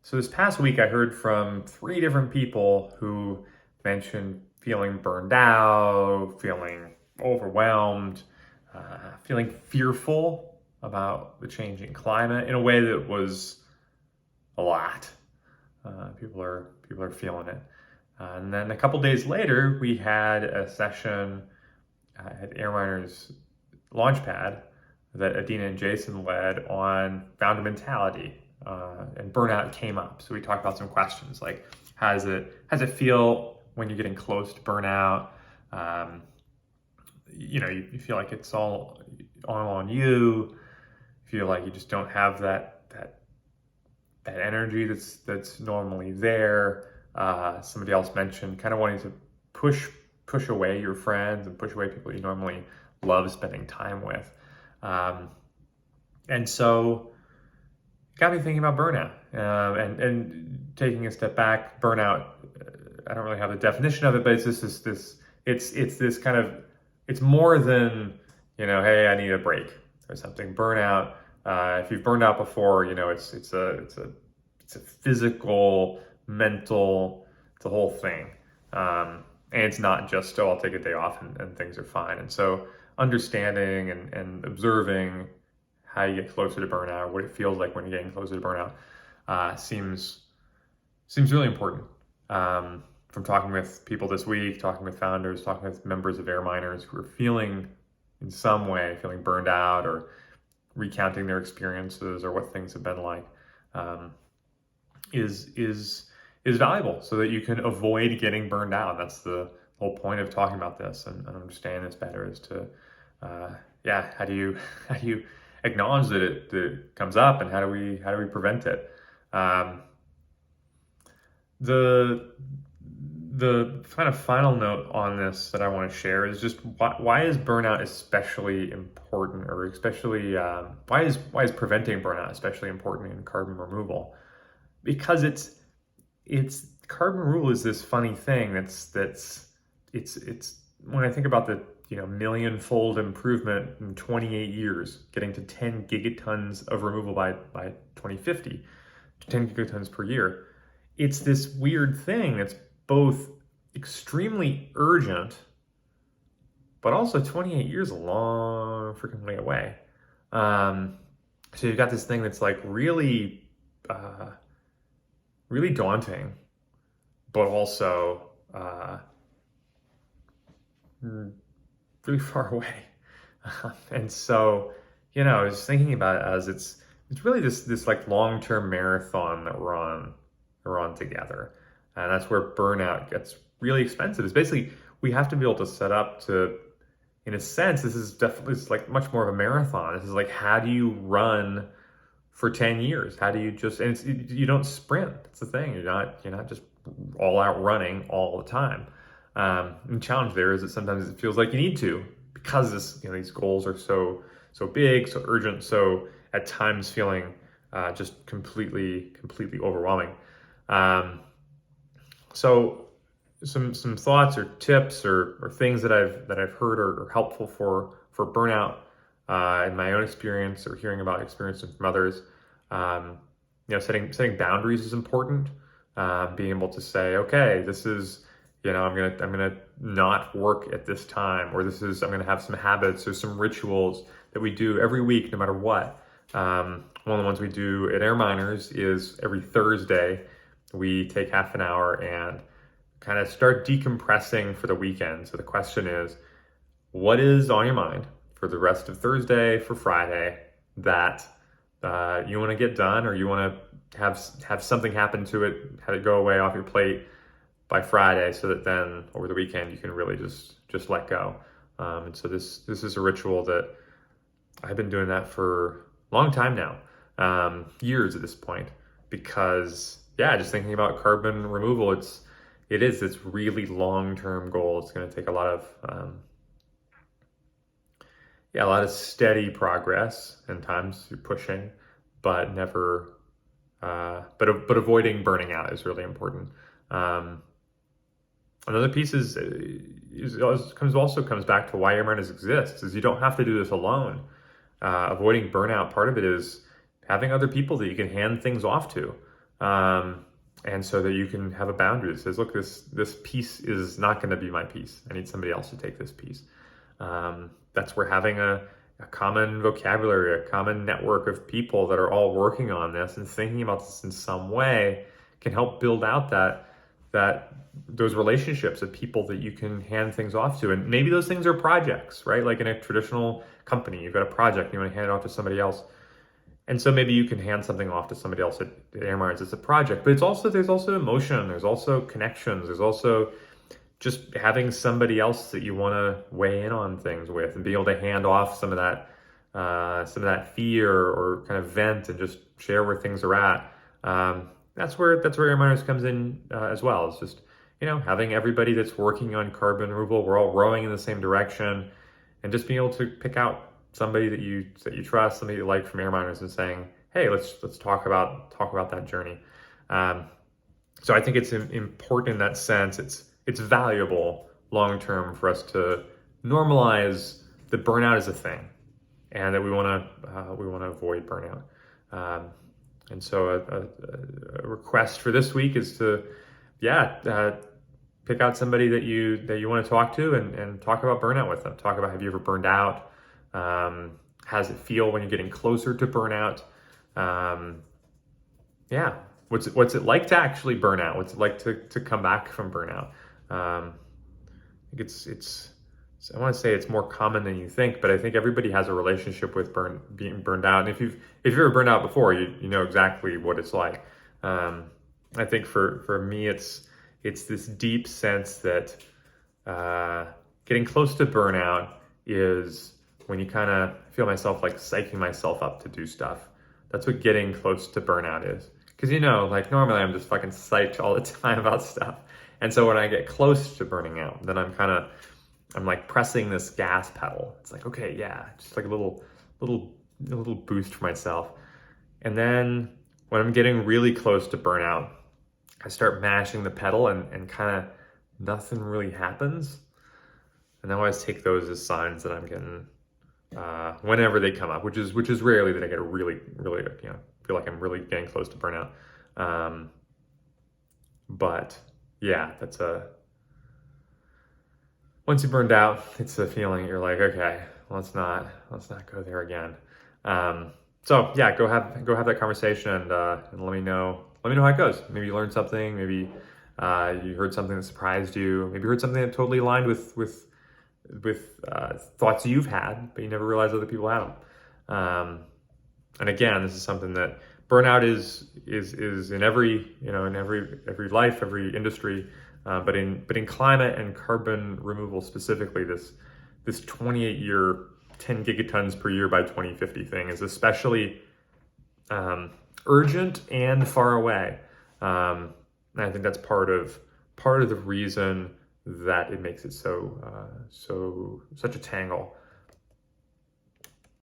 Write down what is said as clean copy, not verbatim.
So this past week, I heard from three different people who mentioned feeling burned out, feeling overwhelmed, feeling fearful about the changing climate in a way that was a lot. People are feeling it. And then a couple days later, we had a session at Airminer's Launchpad that Adina and Jason led on founder mentality, and burnout came up. So we talked about some questions like, how does it feel when you're getting close to burnout? You feel like it's all on you. You feel like you just don't have that energy that's normally there. Somebody else mentioned kind of wanting to push away your friends and push away people you normally love spending time with. And so it got me thinking about burnout, and taking a step back. Burnout, I don't really have a definition of it, but it's this kind of, it's more than, hey, I need a break or something. Burnout, if you've burned out before, it's a physical, mental, it's a whole thing. And it's not just, oh, I'll take a day off and things are fine. And so understanding and observing how you get closer to burnout, what it feels like when you're getting closer to burnout, seems really important. From talking with people this week, talking with founders, talking with members of Air Miners who are feeling in some way, feeling burned out or recounting their experiences or what things have been like, is valuable so that you can avoid getting burned out. That's the whole point of talking about this and understanding this better, is to, how do you acknowledge that it comes up, and how do we prevent it? The kind of final note on this that I want to share is just why is burnout especially important, or especially why is preventing burnout especially important in carbon removal? Because it's carbon removal is this funny thing it's when I think about the million-fold improvement in 28 years, getting to 10 gigatons of removal by 2050, 10 gigatons per year. It's this weird thing that's both extremely urgent, but also 28 years a long freaking way away. So you've got this thing that's like really daunting, but also really far away. And so, I was thinking about it as it's really this like long-term marathon that we're on together. And that's where burnout gets really expensive. It's basically, we have to be able to set up to, in a sense, this is like much more of a marathon. This is like, how do you run for 10 years? How do you just, and you don't sprint. That's the thing. You're not just all out running all the time. And the challenge there is that sometimes it feels like you need to, because these goals are so big, so urgent, so at times feeling just completely overwhelming. So some thoughts or tips or things that I've heard are helpful for burnout in my own experience, or hearing about experiences from others. Setting boundaries is important. Being able to say, okay, this is, I'm gonna not work at this time, or I'm gonna have some habits or some rituals that we do every week, no matter what. One of the ones we do at Air Miners is every Thursday we take half an hour and kind of start decompressing for the weekend. So the question is, what is on your mind for the rest of Thursday, for Friday, that you want to get done, or you want to have something happen to it, have it go away off your plate by Friday, so that then over the weekend you can really just let go. And so this is a ritual that I've been doing that for a long time now, years at this point, because just thinking about carbon removal, it is this really long-term goal. It's going to take a lot of steady progress, and times you're pushing, but never, but avoiding burning out is really important. Another piece comes back to why Air Miners exists, is you don't have to do this alone. Avoiding burnout, part of it is having other people that you can hand things off to. And so that you can have a boundary that says, look, this piece is not going to be my piece. I need somebody else to take this piece. That's where having a common vocabulary, a common network of people that are all working on this and thinking about this in some way can help build out those relationships of people that you can hand things off to. And maybe those things are projects, right? Like in a traditional company, you've got a project, you want to hand it off to somebody else. And so maybe you can hand something off to somebody else at Airmars as a project, but there's also emotion, there's also connections, there's also just having somebody else that you want to weigh in on things with and be able to hand off some of that fear or kind of vent and just share where things are at. That's where Airmars comes in as well. It's just, having everybody that's working on carbon removal, we're all rowing in the same direction, and just being able to pick out somebody that you trust, somebody you like from Airminers, and saying, hey, let's talk about that journey. So I think it's important in that sense. It's valuable long term for us to normalize that burnout is a thing, and that we want to avoid burnout. And so a request for this week is to pick out somebody that you want to talk to and talk about burnout with them. Talk about, have you ever burned out? How does it feel when you're getting closer to burnout? What's it like to actually burn out? What's it like to come back from burnout? I think I want to say it's more common than you think, but I think everybody has a relationship with being burned out. And if you've ever burned out before, you know exactly what it's like. I think for me, it's this deep sense that getting close to burnout is when you kind of feel myself like psyching myself up to do stuff. That's what getting close to burnout is. Because like normally I'm just fucking psyched all the time about stuff. And so when I get close to burning out, then I'm like pressing this gas pedal. It's like, okay, yeah, just like a little boost for myself. And then when I'm getting really close to burnout, I start mashing the pedal and kind of nothing really happens. And I always take those as signs that I'm getting, whenever they come up, which is rarely that I get really, really, feel like I'm really getting close to burnout. But yeah, once you're burned out, it's a feeling you're like, okay, let's not go there again. So yeah, go have that conversation and let me know how it goes. Maybe you learned something. Maybe you heard something that surprised you. Maybe you heard something that totally aligned with thoughts you've had, but you never realized other people had them. And again, this is something that burnout is in every life, every industry, but in climate and carbon removal specifically, this 28-year 10 gigatons per year by 2050 thing is especially urgent and far away. And I think that's part of the reason that it makes it such a tangle.